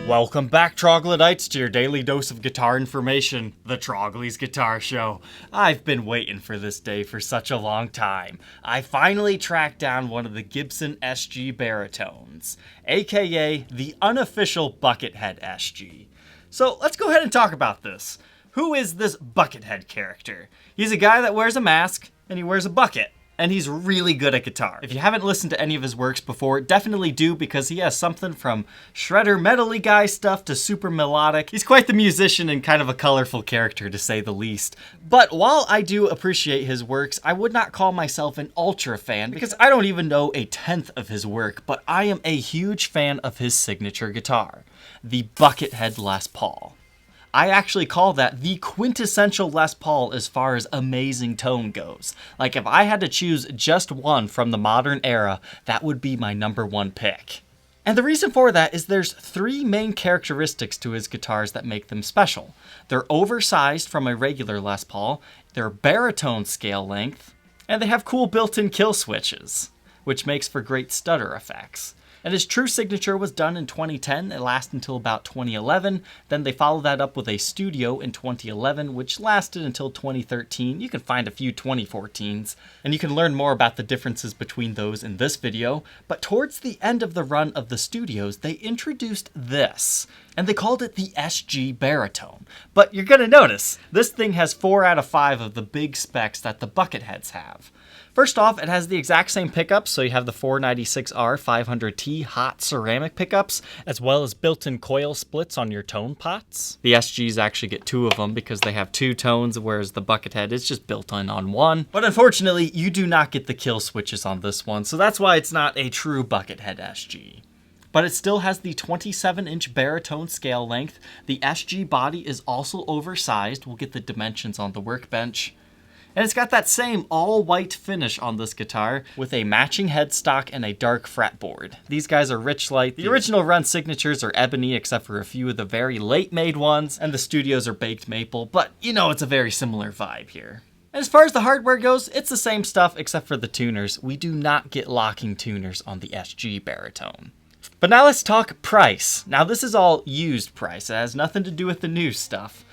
Welcome back, Troglodytes, to your daily dose of guitar information, the Trogly's Guitar Show. I've been waiting for this day for such a long time. I finally tracked down one of the Gibson SG Baritones, aka the unofficial Buckethead SG. So let's go ahead and talk about this. Who is this Buckethead character? He's a guy that wears a mask, and he wears a bucket. And he's really good at guitar. If you haven't listened to any of his works before, definitely do, because he has something from shredder metal-y guy stuff to super melodic. He's quite the musician and kind of a colorful character, to say the least. But while I do appreciate his works, I would not call myself an ultra fan, because I don't even know a tenth of his work, but I am a huge fan of his signature guitar, the Buckethead Les Paul. I actually call that the quintessential Les Paul as far as amazing tone goes. Like, if I had to choose just one from the modern era, that would be my number one pick. And the reason for that is there's three main characteristics to his guitars that make them special. They're oversized from a regular Les Paul, they're baritone scale length, and they have cool built-in kill switches, which makes for great stutter effects. And his true signature was done in 2010. It lasted until about 2011. Then they followed that up with a studio in 2011, which lasted until 2013. You can find a few 2014s, and you can learn more about the differences between those in this video. But towards the end of the run of the studios, they introduced this, and they called it the SG Baritone. But you're gonna notice, this thing has 4 out of 5 of the big specs that the Bucketheads have. First off, it has the exact same pickups, so you have the 496R 500T hot ceramic pickups, as well as built-in coil splits on your tone pots. The SGs actually get 2 of them because they have 2 tones, whereas the Buckethead is just built in on 1. But unfortunately, you do not get the kill switches on this one, so that's why it's not a true Buckethead SG. But it still has the 27-inch baritone scale length. The SG body is also oversized. We'll get the dimensions on the workbench. And it's got that same all-white finish on this guitar with a matching headstock and a dark fretboard. These guys are rich light. The original run signatures are ebony except for a few of the very late-made ones, and the studios are baked maple, but you know it's a very similar vibe here. And as far as the hardware goes, it's the same stuff except for the tuners. We do not get locking tuners on the SG Baritone. But now let's talk price. Now this is all used price. It has nothing to do with the new stuff.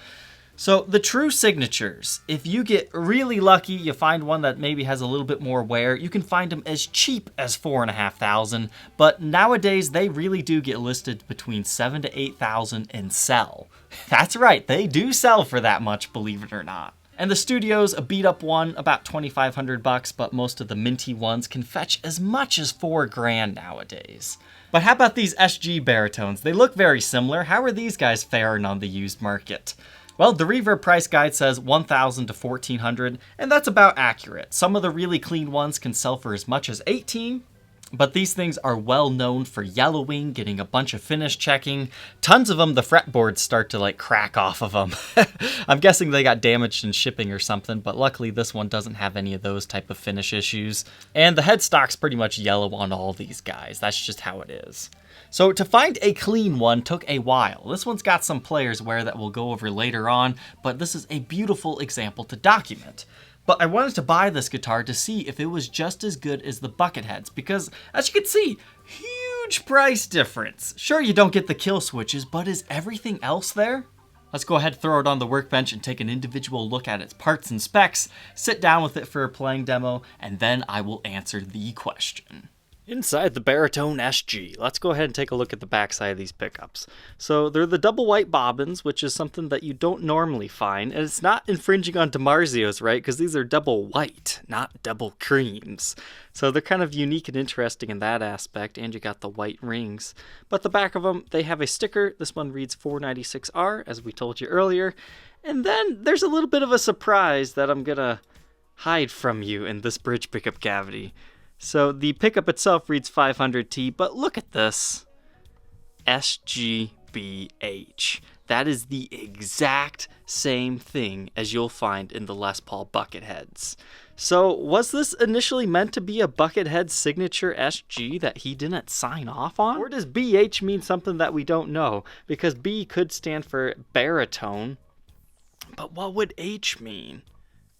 So the true signatures, if you get really lucky, you find one that maybe has a little bit more wear, you can find them as cheap as $4,500, but nowadays they really do get listed between $7,000 to $8,000 and sell. That's right, they do sell for that much, believe it or not. And the studios, a beat up one, about $2,500, but most of the minty ones can fetch as much as $4,000 nowadays. But how about these SG baritones? They look very similar. How are these guys faring on the used market? Well, the Reverb price guide says $1,000 to $1,400, and that's about accurate. Some of the really clean ones can sell for as much as $18,000, but these things are well known for yellowing, getting a bunch of finish checking. Tons of them, the fretboards start to like crack off of them. I'm guessing they got damaged in shipping or something, but luckily this one doesn't have any of those type of finish issues. And the headstock's pretty much yellow on all these guys. That's just how it is. So to find a clean one took a while. This one's got some players wear that we'll go over later on, but this is a beautiful example to document. But I wanted to buy this guitar to see if it was just as good as the Bucketheads, because as you can see, huge price difference. Sure, you don't get the kill switches, but is everything else there? Let's go ahead and throw it on the workbench and take an individual look at its parts and specs, sit down with it for a playing demo, and then I will answer the question. Inside the Baritone SG, let's go ahead and take a look at the backside of these pickups. So they're the double white bobbins, which is something that you don't normally find, and it's not infringing on DiMarzio's, right? Because these are double white, not double creams. So they're kind of unique and interesting in that aspect, and you got the white rings. But the back of them, they have a sticker. This one reads 496R, as we told you earlier. And then there's a little bit of a surprise that I'm gonna hide from you in this bridge pickup cavity. So the pickup itself reads 500T, but look at this. SGBH. That is the exact same thing as you'll find in the Les Paul Bucketheads. So was this initially meant to be a Buckethead signature SG that he didn't sign off on? Or does BH mean something that we don't know? Because B could stand for baritone, but what would H mean?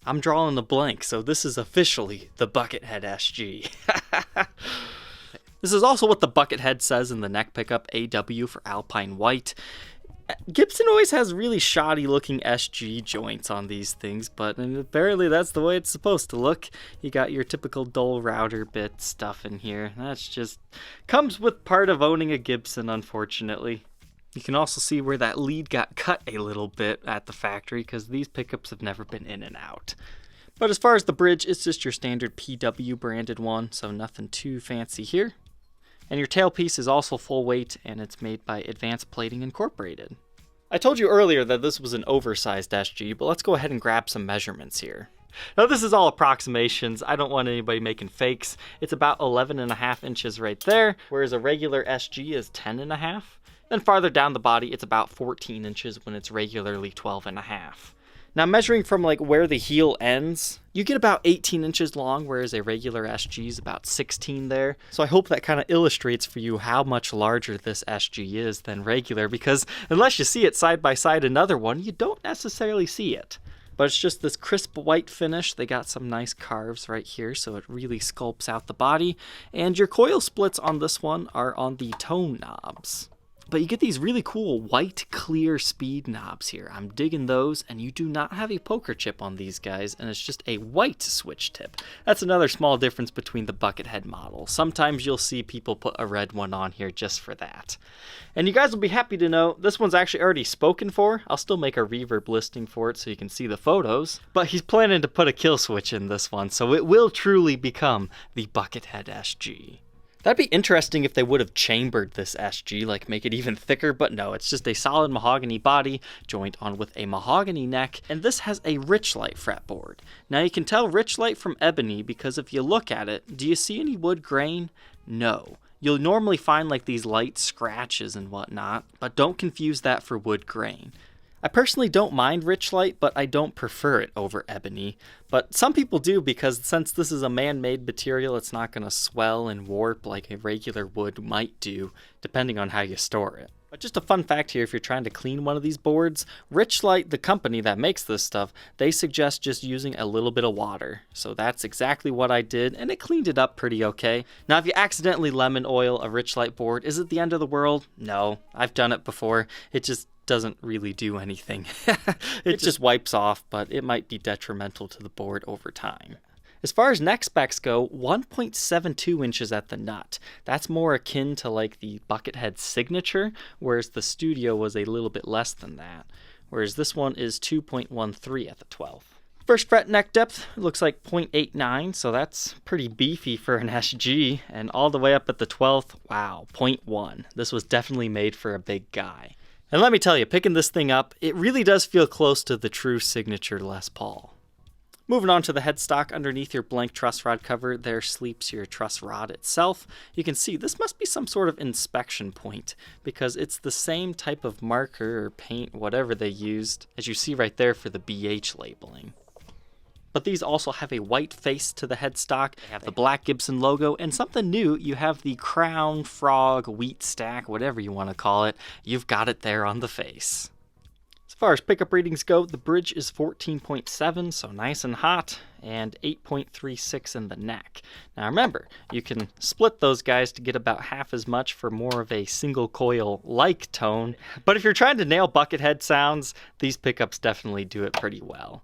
I'm drawing a blank, so this is officially the Buckethead SG. This is also what the Buckethead says in the neck pickup, AW for Alpine White. Gibson always has really shoddy looking SG joints on these things, but apparently that's the way it's supposed to look. You got your typical dull router bit stuff in here. That's just comes with part of owning a Gibson, unfortunately. You can also see where that lead got cut a little bit at the factory because these pickups have never been in and out. But as far as the bridge, it's just your standard PW branded one, so nothing too fancy here. And your tailpiece is also full weight, and it's made by Advanced Plating Incorporated. I told you earlier that this was an oversized SG, but let's go ahead and grab some measurements here. Now this is all approximations. I don't want anybody making fakes. It's about 11.5 inches right there, whereas a regular SG is 10.5. Then farther down the body, it's about 14 inches when it's regularly 12.5. Now measuring from like where the heel ends, you get about 18 inches long, whereas a regular SG is about 16 there. So I hope that kind of illustrates for you how much larger this SG is than regular, because unless you see it side by side another one, you don't necessarily see it. But it's just this crisp white finish. They got some nice carves right here, so it really sculpts out the body. And your coil splits on this one are on the tone knobs. But you get these really cool white clear speed knobs here. I'm digging those, and you do not have a poker chip on these guys, and it's just a white switch tip. That's another small difference between the Buckethead model. Sometimes you'll see people put a red one on here just for that. And you guys will be happy to know this one's actually already spoken for. I'll still make a reverb listing for it so you can see the photos. But he's planning to put a kill switch in this one, so it will truly become the Buckethead SG. That'd be interesting if they would have chambered this SG, like make it even thicker, but no, it's just a solid mahogany body joined on with a mahogany neck, and this has a Richlight fretboard. Now you can tell Richlight from ebony because if you look at it, do you see any wood grain? No. You'll normally find like these light scratches and whatnot, but don't confuse that for wood grain. I personally don't mind Richlight, but I don't prefer it over ebony. But some people do because since this is a man-made material, it's not going to swell and warp like a regular wood might do, depending on how you store it. But just a fun fact here, if you're trying to clean one of these boards, Richlight, the company that makes this stuff, they suggest just using a little bit of water. So that's exactly what I did, and it cleaned it up pretty okay. Now, if you accidentally lemon oil a Richlight board, is it the end of the world? No, I've done it before. It just doesn't really do anything. It just wipes off, but it might be detrimental to the board over time. As far as neck specs go, 1.72 inches at the nut. That's more akin to like the Buckethead Signature, whereas the Studio was a little bit less than that. Whereas this one is 2.13 at the 12th. First fret neck depth looks like 0.89, so that's pretty beefy for an SG. And all the way up at the 12th, wow, 0.1. This was definitely made for a big guy. And let me tell you, picking this thing up, it really does feel close to the true signature Les Paul. Moving on to the headstock, underneath your blank truss rod cover, there sleeps your truss rod itself. You can see this must be some sort of inspection point because it's the same type of marker or paint, whatever they used, as you see right there for the BH labeling. But these also have a white face to the headstock, they have the black Gibson logo, and something new, you have the crown, frog, wheat stack, whatever you want to call it, you've got it there on the face. As far as pickup readings go, the bridge is 14.7, so nice and hot, and 8.36 in the neck. Now remember, you can split those guys to get about half as much for more of a single coil-like tone, but if you're trying to nail Buckethead sounds, these pickups definitely do it pretty well.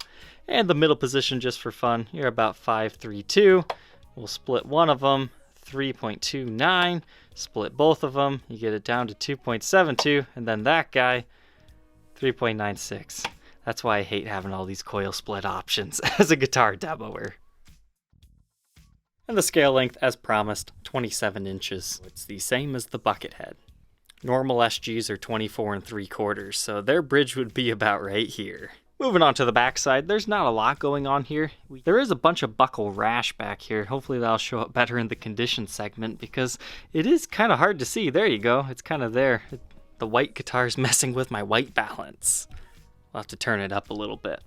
And the middle position, just for fun, you're about 5.32. We'll split one of them, 3.29. Split both of them, you get it down to 2.72, and then that guy, 3.96. That's why I hate having all these coil split options as a guitar demoer. And the scale length, as promised, 27 inches. It's the same as the Buckethead. Normal SGs are 24 3/4, so their bridge would be about right here. Moving on to the backside, there's not a lot going on here. There is a bunch of buckle rash back here. Hopefully that'll show up better in the condition segment because it is kind of hard to see. There you go, it's kind of there. The white guitar's messing with my white balance. I'll have to turn it up a little bit.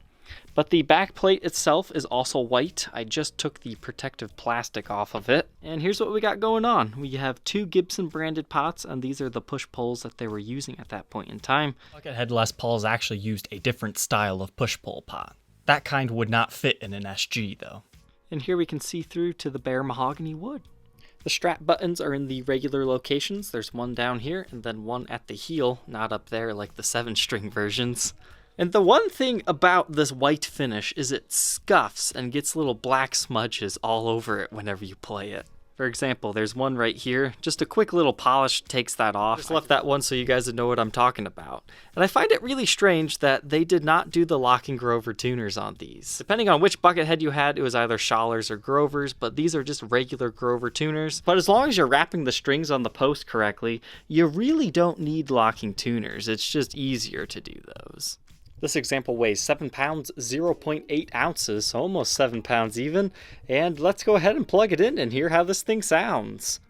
But the back plate itself is also white. I just took the protective plastic off of it. And here's what we got going on. We have two Gibson branded pots, and these are the push-pulls that they were using at that point in time. Buckethead Les Pauls actually used a different style of push-pull pot. That kind would not fit in an SG, though. And here we can see through to the bare mahogany wood. The strap buttons are in the regular locations. There's one down here and then one at the heel, not up there like the 7-string versions. And the one thing about this white finish is it scuffs and gets little black smudges all over it whenever you play it. For example, there's one right here. Just a quick little polish takes that off. Just left that one so you guys would know what I'm talking about. And I find it really strange that they did not do the Locking Grover tuners on these. Depending on which Buckethead you had, it was either Schalers or Grovers, but these are just regular Grover tuners. But as long as you're wrapping the strings on the post correctly, you really don't need locking tuners. It's just easier to do those. This example weighs 7 pounds, 0.8 ounces, so almost 7 pounds even. And let's go ahead and plug it in and hear how this thing sounds.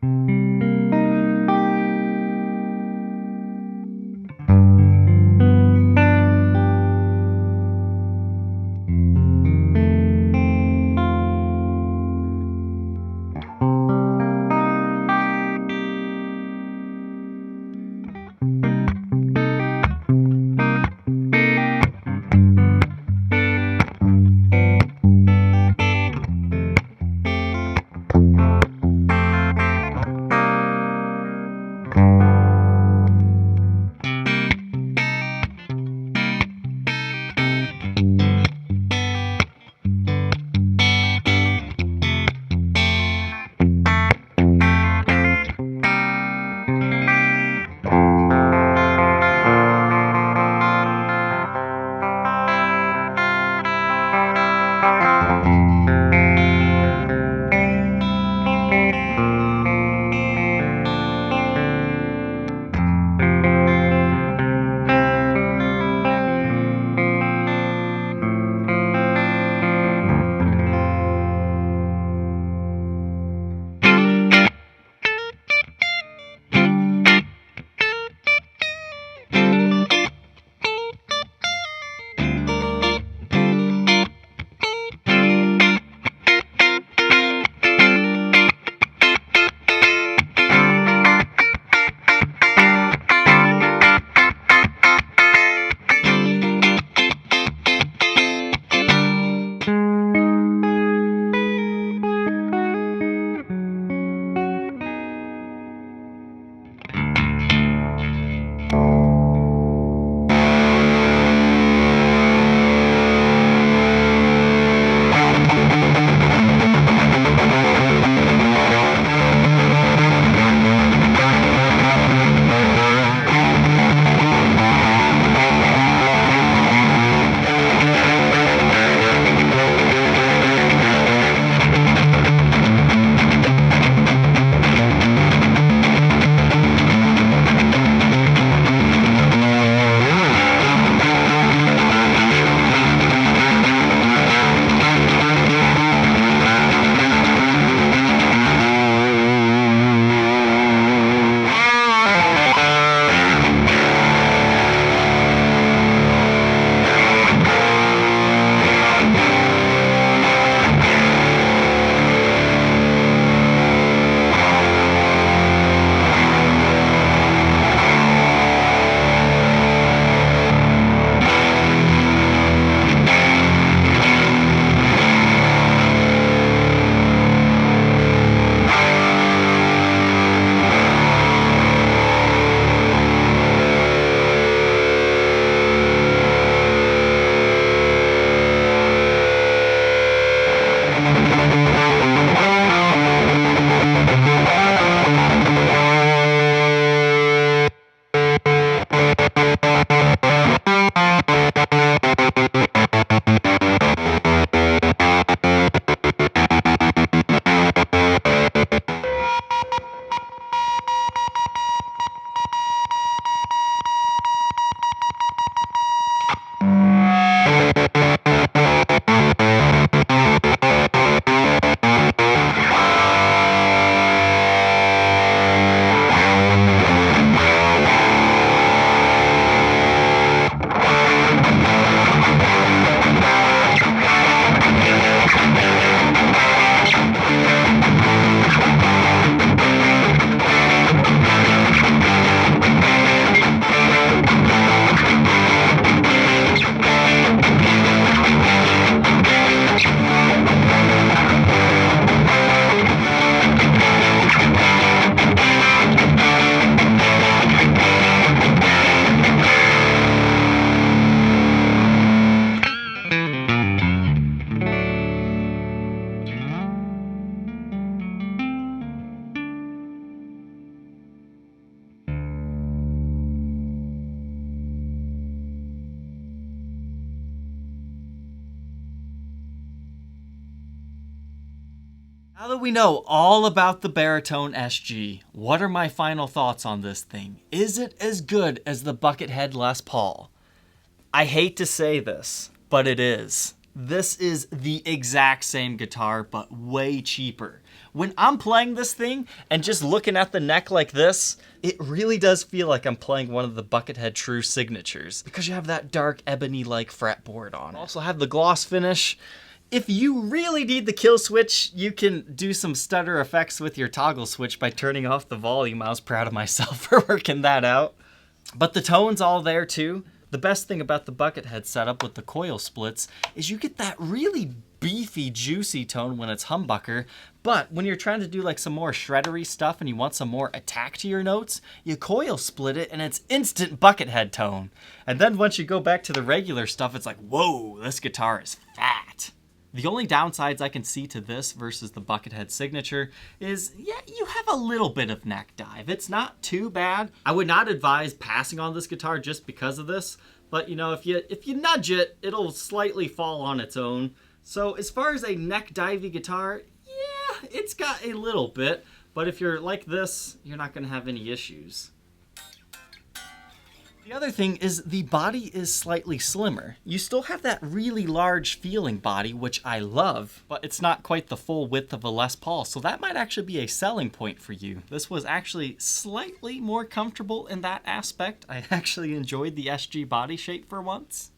Now that we know all about the Baritone SG, what are my final thoughts on this thing? Is it as good as the Buckethead Les Paul? I hate to say this, but it is. This is the exact same guitar, but way cheaper. When I'm playing this thing and just looking at the neck like this, it really does feel like I'm playing one of the Buckethead True Signatures because you have that dark ebony-like fretboard on it. Also have the gloss finish. If you really need the kill switch, you can do some stutter effects with your toggle switch by turning off the volume. I was proud of myself for working that out. But the tone's all there too. The best thing about the Buckethead setup with the coil splits is you get that really beefy, juicy tone when it's humbucker, but when you're trying to do like some more shreddery stuff and you want some more attack to your notes, you coil split it and it's instant Buckethead tone. And then once you go back to the regular stuff, it's like, whoa, this guitar is fat. The only downsides I can see to this versus the Buckethead Signature is, yeah, you have a little bit of neck dive. It's not too bad. I would not advise passing on this guitar just because of this, but you know, if you nudge it, it'll slightly fall on its own. So as far as a neck divey guitar, yeah, it's got a little bit, but if you're like this, you're not gonna have any issues. The other thing is the body is slightly slimmer. You still have that really large feeling body, which I love, but it's not quite the full width of a Les Paul, so that might actually be a selling point for you. This was actually slightly more comfortable in that aspect. I actually enjoyed the SG body shape for once.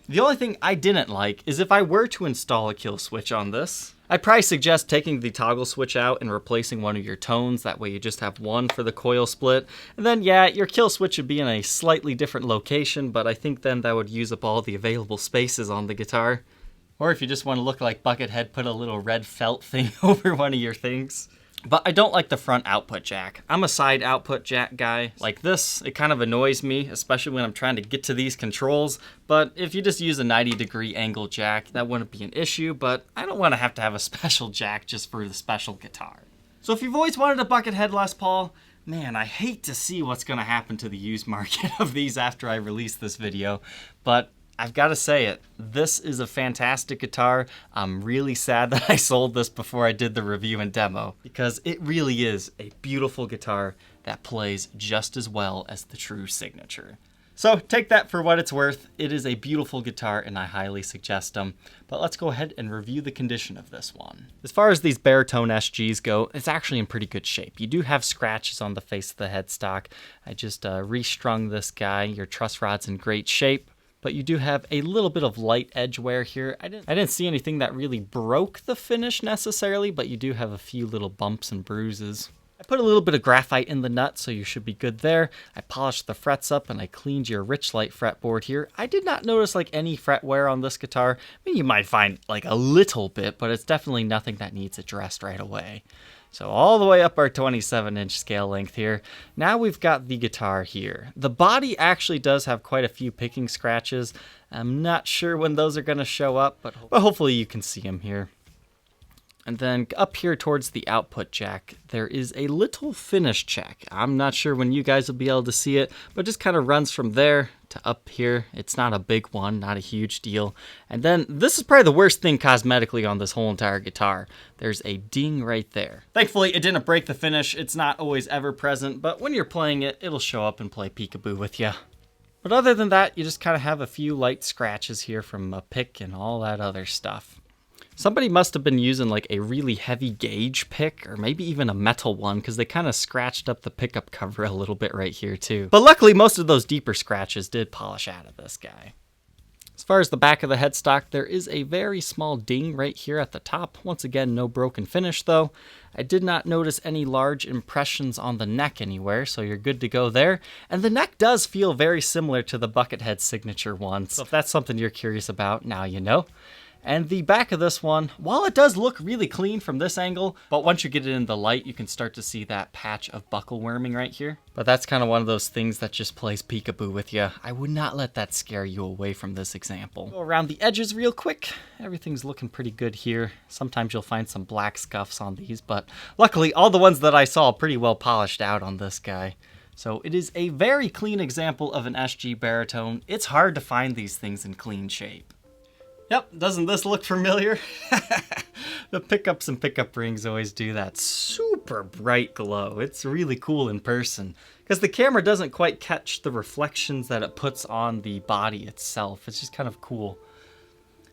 The only thing I didn't like is if I were to install a kill switch on this, I'd probably suggest taking the toggle switch out and replacing one of your tones. That way you just have one for the coil split. And then, yeah, your kill switch would be in a slightly different location, but I think then that would use up all the available spaces on the guitar. Or if you just want to look like Buckethead, put a little red felt thing over one of your things. But I don't like the front output jack. I'm a side output jack guy. Like this, it kind of annoys me, especially when I'm trying to get to these controls. But if you just use a 90-degree angle jack, that wouldn't be an issue, but I don't want to have a special jack just for the special guitar. So if you've always wanted a Buckethead Les Paul, man, I hate to see what's going to happen to the used market of these after I release this video, but I've got to say it, this is a fantastic guitar. I'm really sad that I sold this before I did the review and demo, because it really is a beautiful guitar that plays just as well as the True Signature. So take that for what it's worth. It is a beautiful guitar and I highly suggest them. But let's go ahead and review the condition of this one. As far as these Baritone SGs go, it's actually in pretty good shape. You do have scratches on the face of the headstock. I just restrung this guy. Your truss rod's in great shape. But you do have a little bit of light edge wear here. I didn't see anything that really broke the finish necessarily, but you do have a few little bumps and bruises. I put a little bit of graphite in the nut, so you should be good there. I polished the frets up and I cleaned your Richlight fretboard here. I did not notice like any fret wear on this guitar. I mean, you might find like a little bit, but it's definitely nothing that needs addressed right away. So all the way up our 27-inch scale length here. Now we've got the guitar here. The body actually does have quite a few picking scratches. I'm not sure when those are going to show up, but hopefully you can see them here. And then up here towards the output jack, there is a little finish check. I'm not sure when you guys will be able to see it, but it just kind of runs from there to up here. It's not a big one, not a huge deal. And then this is probably the worst thing cosmetically on this whole entire guitar. There's a ding right there. Thankfully, it didn't break the finish. It's not always ever present, but when you're playing it, it'll show up and play peekaboo with you. But other than that, you just kind of have a few light scratches here from a pick and all that other stuff. Somebody must have been using like a really heavy gauge pick or maybe even a metal one because they kind of scratched up the pickup cover a little bit right here too. But luckily most of those deeper scratches did polish out of this guy. As far as the back of the headstock, there is a very small ding right here at the top. Once again, no broken finish though. I did not notice any large impressions on the neck anywhere, so you're good to go there. And the neck does feel very similar to the Buckethead Signature one, so if that's something you're curious about, now you know. And the back of this one, while it does look really clean from this angle, but once you get it in the light, you can start to see that patch of buckle worming right here. But that's kind of one of those things that just plays peekaboo with you. I would not let that scare you away from this example. Go around the edges real quick. Everything's looking pretty good here. Sometimes you'll find some black scuffs on these, but luckily all the ones that I saw pretty well polished out on this guy. So it is a very clean example of an SG baritone. It's hard to find these things in clean shape. Yep, doesn't this look familiar? The pickups and pickup rings always do that super bright glow. It's really cool in person, because the camera doesn't quite catch the reflections that it puts on the body itself. It's just kind of cool.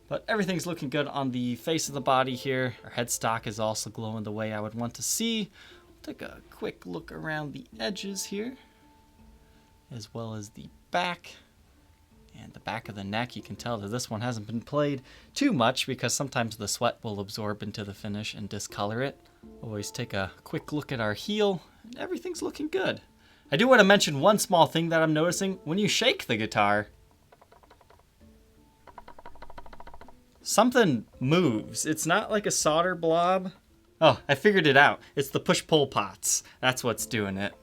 But everything's looking good on the face of the body here. Our headstock is also glowing the way I would want to see. Take a quick look around the edges here, as well as the back. And the back of the neck, you can tell that this one hasn't been played too much because sometimes the sweat will absorb into the finish and discolor it. Always take a quick look at our heel, and everything's looking good. I do want to mention one small thing that I'm noticing. When you shake the guitar, something moves. It's not like a solder blob. Oh, I figured it out. It's the push-pull pots. That's what's doing it,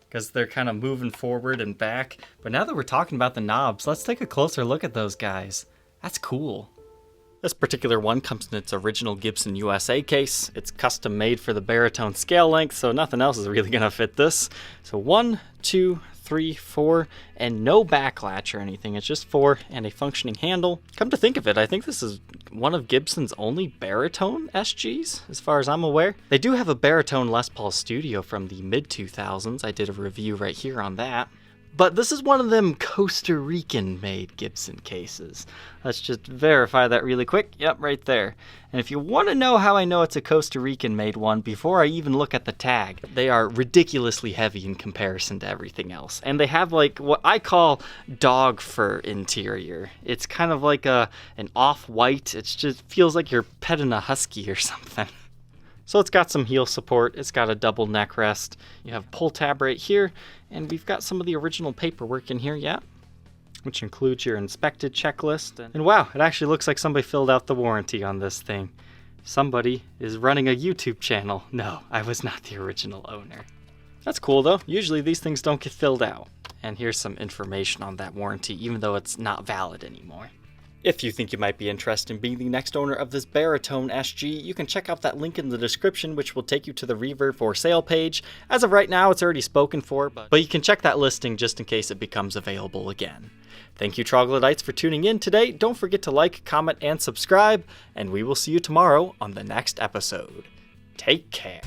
because they're kind of moving forward and back. But now that we're talking about the knobs, let's take a closer look at those guys. That's cool. This particular one comes in its original Gibson USA case. It's custom made for the baritone scale length, so nothing else is really gonna fit this. So 1, 2, 3, 4, and no backlatch or anything. It's just 4 and a functioning handle. Come to think of it, I think this is one of Gibson's only baritone SGs, as far as I'm aware. They do have a baritone Les Paul Studio from the mid-2000s. I did a review right here on that. But this is one of them Costa Rican-made Gibson cases. Let's just verify that really quick. Yep, right there. And if you want to know how I know it's a Costa Rican-made one, before I even look at the tag, they are ridiculously heavy in comparison to everything else. And they have like what I call dog fur interior. It's kind of like an off-white. It just feels like you're petting a husky or something. So it's got some heel support, it's got a double neck rest, you have pull tab right here, and we've got some of the original paperwork in here, yeah, which includes your inspected checklist. And wow, it actually looks like somebody filled out the warranty on this thing. Somebody is running a YouTube channel. No, I was not the original owner. That's cool though, usually these things don't get filled out. And here's some information on that warranty, even though it's not valid anymore. If you think you might be interested in being the next owner of this Baritone SG, you can check out that link in the description, which will take you to the Reverb for sale page. As of right now, it's already spoken for, but you can check that listing just in case it becomes available again. Thank you, Troglodytes, for tuning in today. Don't forget to like, comment, and subscribe, and we will see you tomorrow on the next episode. Take care.